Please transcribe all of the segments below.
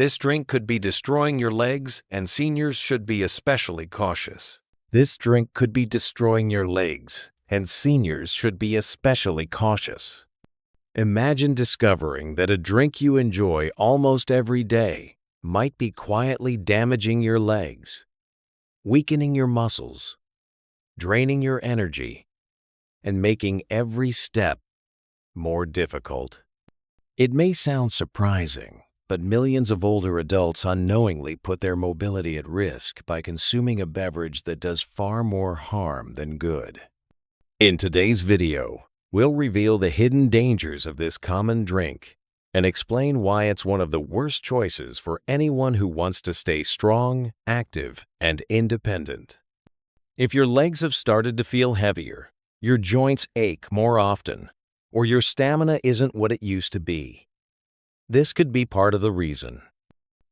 This drink could be destroying your legs, and seniors should be especially cautious. This drink could be destroying your legs, and seniors should be especially cautious. Imagine discovering that a drink you enjoy almost every day might be quietly damaging your legs, weakening your muscles, draining your energy, and making every step more difficult. It may sound surprising, but millions of older adults unknowingly put their mobility at risk by consuming a beverage that does far more harm than good. In today's video, we'll reveal the hidden dangers of this common drink and explain why it's one of the worst choices for anyone who wants to stay strong, active, and independent. If your legs have started to feel heavier, your joints ache more often, or your stamina isn't what it used to be, this could be part of the reason.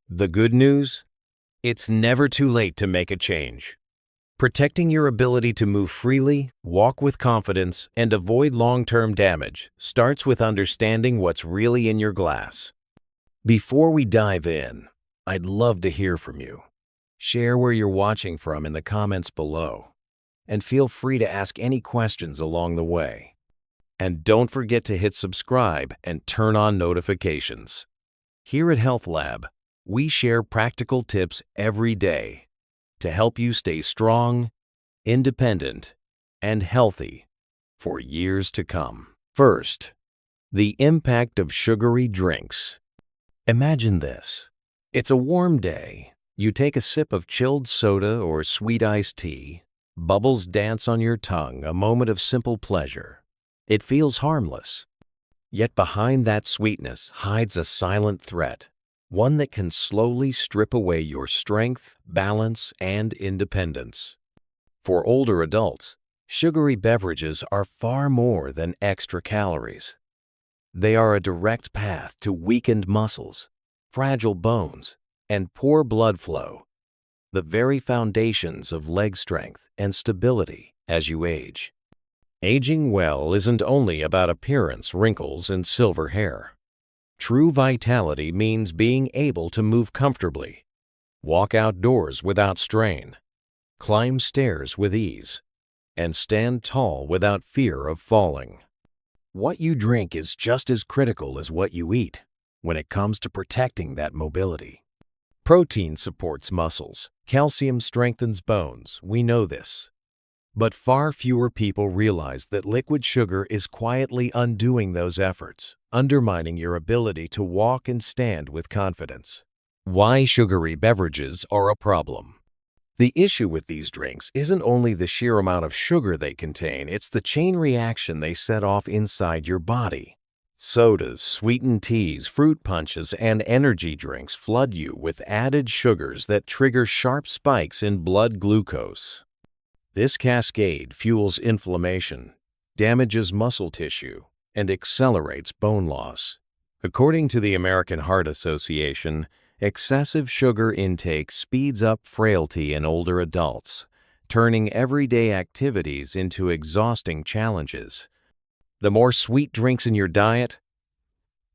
The good news? It's never too late to make a change. Protecting your ability to move freely, walk with confidence, and avoid long-term damage starts with understanding what's really in your glass. Before we dive in, I'd love to hear from you. Share where you're watching from in the comments below, and feel free to ask any questions along the way. And don't forget to hit subscribe and turn on notifications. Here at Health Lab, we share practical tips every day to help you stay strong, independent, and healthy for years to come. First, the impact of sugary drinks. Imagine this. It's a warm day. You take a sip of chilled soda or sweet iced tea. Bubbles dance on your tongue, a moment of simple pleasure. It feels harmless. Yet behind that sweetness hides a silent threat, one that can slowly strip away your strength, balance, and independence. For older adults, sugary beverages are far more than extra calories. They are a direct path to weakened muscles, fragile bones, and poor blood flow, the very foundations of leg strength and stability as you age. Aging well isn't only about appearance, wrinkles, and silver hair. True vitality means being able to move comfortably, walk outdoors without strain, climb stairs with ease, and stand tall without fear of falling. What you drink is just as critical as what you eat when it comes to protecting that mobility. Protein supports muscles. Calcium strengthens bones. We know this. But far fewer people realize that liquid sugar is quietly undoing those efforts, undermining your ability to walk and stand with confidence. Why sugary beverages are a problem. The issue with these drinks isn't only the sheer amount of sugar they contain, it's the chain reaction they set off inside your body. Sodas, sweetened teas, fruit punches, and energy drinks flood you with added sugars that trigger sharp spikes in blood glucose. This cascade fuels inflammation, damages muscle tissue, and accelerates bone loss. According to the American Heart Association, excessive sugar intake speeds up frailty in older adults, turning everyday activities into exhausting challenges. The more sweet drinks in your diet,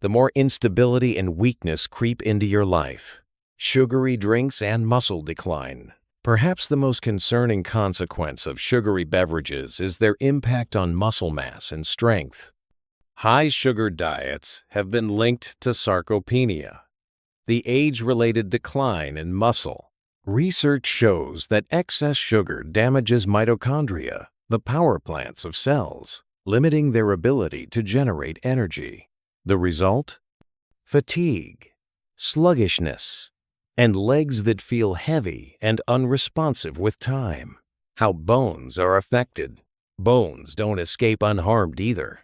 the more instability and weakness creep into your life. Sugary drinks and muscle decline. Perhaps the most concerning consequence of sugary beverages is their impact on muscle mass and strength. High-sugar diets have been linked to sarcopenia, the age-related decline in muscle. Research shows that excess sugar damages mitochondria, the power plants of cells, limiting their ability to generate energy. The result? Fatigue, sluggishness, and legs that feel heavy and unresponsive with time. How bones are affected. Bones don't escape unharmed either.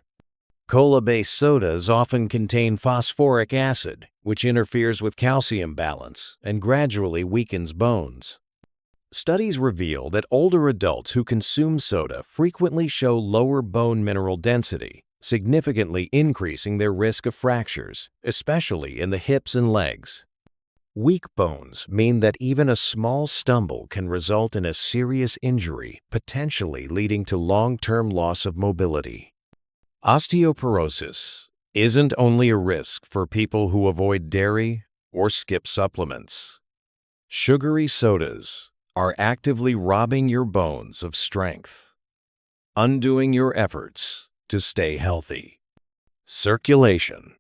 Cola-based sodas often contain phosphoric acid, which interferes with calcium balance and gradually weakens bones. Studies reveal that older adults who consume soda frequently show lower bone mineral density, significantly increasing their risk of fractures, especially in the hips and legs. Weak bones mean that even a small stumble can result in a serious injury, potentially leading to long-term loss of mobility. Osteoporosis isn't only a risk for people who avoid dairy or skip supplements. Sugary sodas are actively robbing your bones of strength, undoing your efforts to stay healthy. Circulation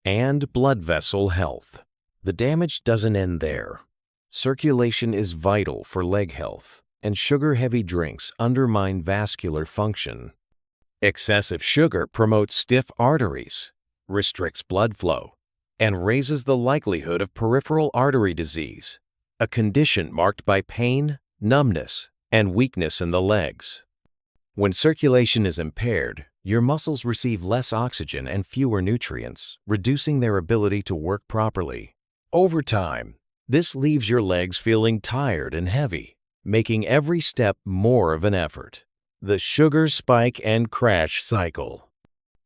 and blood vessel health. The damage doesn't end there. Circulation is vital for leg health, and sugar-heavy drinks undermine vascular function. Excessive sugar promotes stiff arteries, restricts blood flow, and raises the likelihood of peripheral artery disease, a condition marked by pain, numbness, and weakness in the legs. When circulation is impaired, your muscles receive less oxygen and fewer nutrients, reducing their ability to work properly. Over time, this leaves your legs feeling tired and heavy, making every step more of an effort. The sugar spike and crash cycle.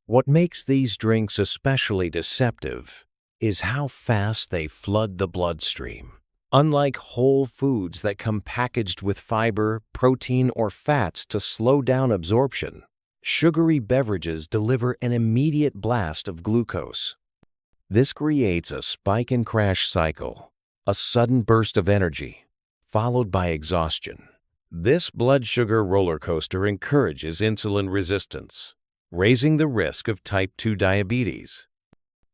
What makes these drinks especially deceptive is how fast they flood the bloodstream. Unlike whole foods that come packaged with fiber, protein, or fats to slow down absorption, sugary beverages deliver an immediate blast of glucose. This creates a spike and crash cycle, a sudden burst of energy, followed by exhaustion. This blood sugar roller coaster encourages insulin resistance, raising the risk of type 2 diabetes.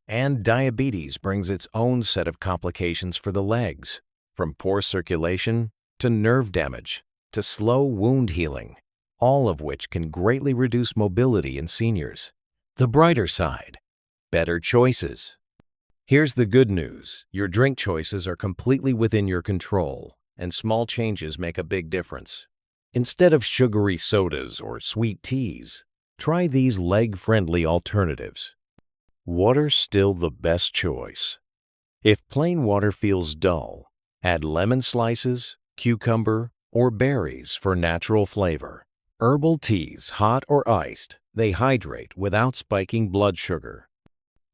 And diabetes brings its own set of complications for the legs, from poor circulation to nerve damage to slow wound healing, all of which can greatly reduce mobility in seniors. The brighter side, better choices. Here's the good news. Your drink choices are completely within your control, and small changes make a big difference. Instead of sugary sodas or sweet teas, try these leg-friendly alternatives. Water's still the best choice. If plain water feels dull, add lemon slices, cucumber, or berries for natural flavor. Herbal teas, hot or iced, they hydrate without spiking blood sugar.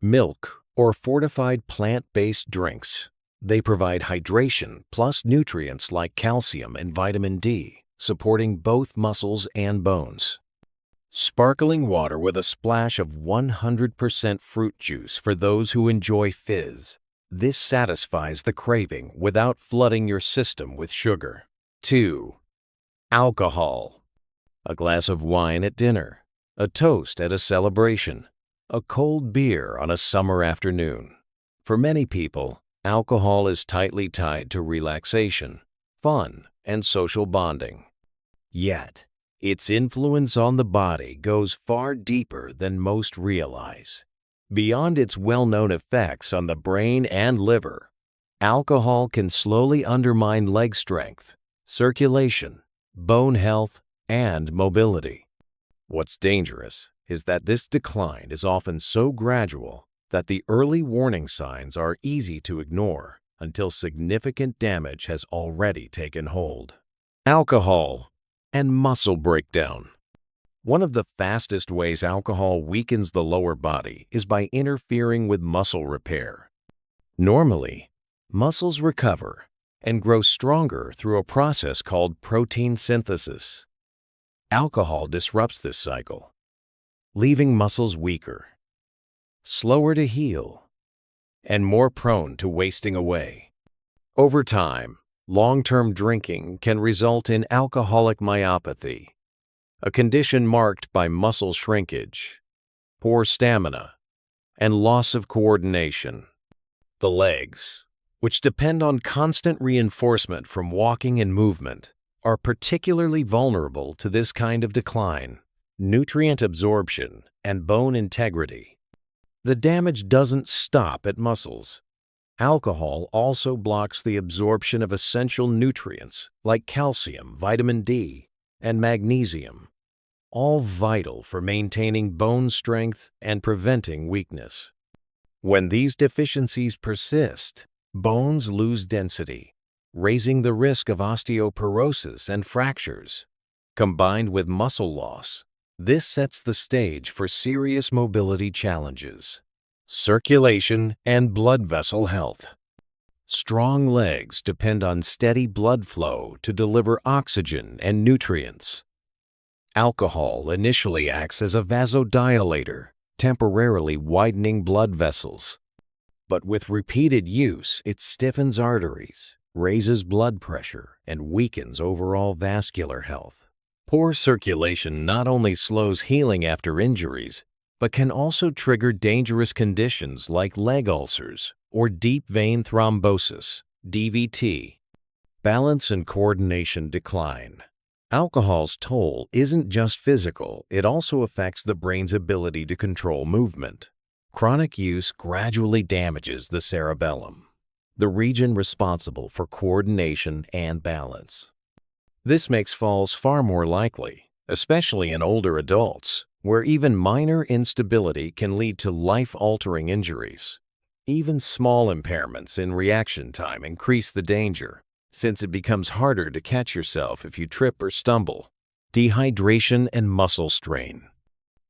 Milk or fortified plant-based drinks. They provide hydration plus nutrients like calcium and vitamin D, supporting both muscles and bones. Sparkling water with a splash of 100% fruit juice for those who enjoy fizz. This satisfies the craving without flooding your system with sugar. 2. Alcohol. A glass of wine at dinner, a toast at a celebration, a cold beer on a summer afternoon. For many people, alcohol is tightly tied to relaxation, fun, and social bonding. Yet, its influence on the body goes far deeper than most realize. Beyond its well-known effects on the brain and liver, alcohol can slowly undermine leg strength, circulation, bone health, and mobility. What's dangerous is that this decline is often so gradual that the early warning signs are easy to ignore until significant damage has already taken hold. Alcohol and muscle breakdown. One of the fastest ways alcohol weakens the lower body is by interfering with muscle repair. Normally, muscles recover and grow stronger through a process called protein synthesis. Alcohol disrupts this cycle, leaving muscles weaker, slower to heal, and more prone to wasting away. Over time, long-term drinking can result in alcoholic myopathy, a condition marked by muscle shrinkage, poor stamina, and loss of coordination. The legs, which depend on constant reinforcement from walking and movement, are particularly vulnerable to this kind of decline. Nutrient absorption and bone integrity. The damage doesn't stop at muscles. Alcohol also blocks the absorption of essential nutrients like calcium, vitamin D, and magnesium, all vital for maintaining bone strength and preventing weakness. When these deficiencies persist, bones lose density, raising the risk of osteoporosis and fractures. Combined with muscle loss, this sets the stage for serious mobility challenges. Circulation and blood vessel health. Strong legs depend on steady blood flow to deliver oxygen and nutrients. Alcohol initially acts as a vasodilator, temporarily widening blood vessels. But with repeated use, it stiffens arteries, raises blood pressure, and weakens overall vascular health. Poor circulation not only slows healing after injuries, but can also trigger dangerous conditions like leg ulcers or deep vein thrombosis, DVT. Balance and coordination decline. Alcohol's toll isn't just physical, it also affects the brain's ability to control movement. Chronic use gradually damages the cerebellum, the region responsible for coordination and balance. This makes falls far more likely, especially in older adults, where even minor instability can lead to life-altering injuries. Even small impairments in reaction time increase the danger, since it becomes harder to catch yourself if you trip or stumble. Dehydration and muscle strain.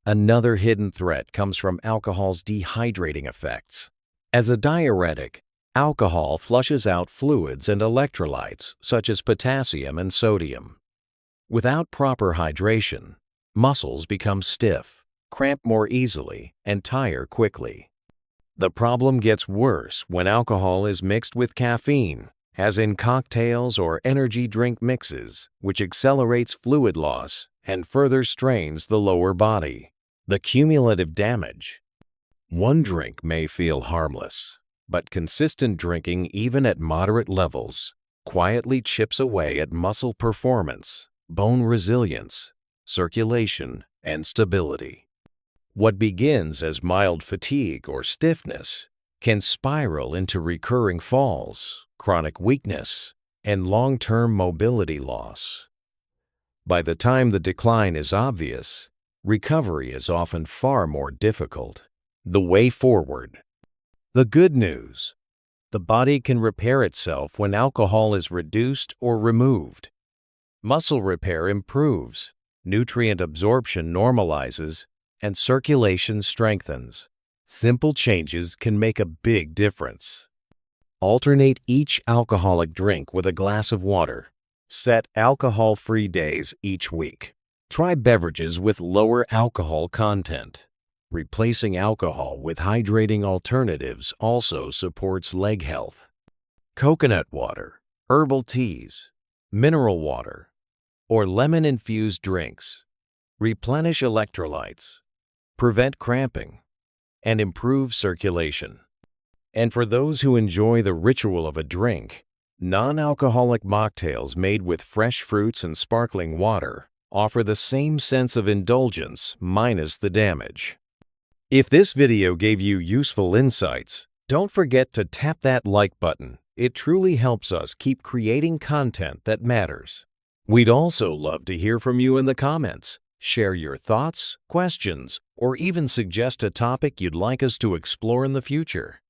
Another hidden threat comes from alcohol's dehydrating effects. As a diuretic, alcohol flushes out fluids and electrolytes such as potassium and sodium. Without proper hydration, muscles become stiff, cramp more easily, and tire quickly. The problem gets worse when alcohol is mixed with caffeine, as in cocktails or energy drink mixes, which accelerates fluid loss and further strains the lower body. The cumulative damage. One drink may feel harmless, but consistent drinking, even at moderate levels, quietly chips away at muscle performance, bone resilience, circulation, and stability. What begins as mild fatigue or stiffness can spiral into recurring falls, chronic weakness, and long-term mobility loss. By the time the decline is obvious, recovery is often far more difficult. The way forward. The good news. The body can repair itself when alcohol is reduced or removed. Muscle repair improves, nutrient absorption normalizes, and circulation strengthens. Simple changes can make a big difference. Alternate each alcoholic drink with a glass of water. Set alcohol-free days each week. Try beverages with lower alcohol content. Replacing alcohol with hydrating alternatives also supports leg health. Coconut water, herbal teas, mineral water, or lemon-infused drinks replenish electrolytes, prevent cramping, and improve circulation. And for those who enjoy the ritual of a drink, non-alcoholic mocktails made with fresh fruits and sparkling water offer the same sense of indulgence minus the damage. If this video gave you useful insights, don't forget to tap that like button. It truly helps us keep creating content that matters. We'd also love to hear from you in the comments. Share your thoughts, questions, or even suggest a topic you'd like us to explore in the future.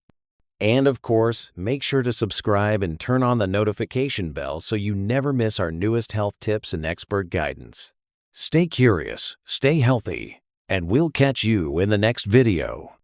And of course, make sure to subscribe and turn on the notification bell so you never miss our newest health tips and expert guidance. Stay curious, stay healthy, and we'll catch you in the next video.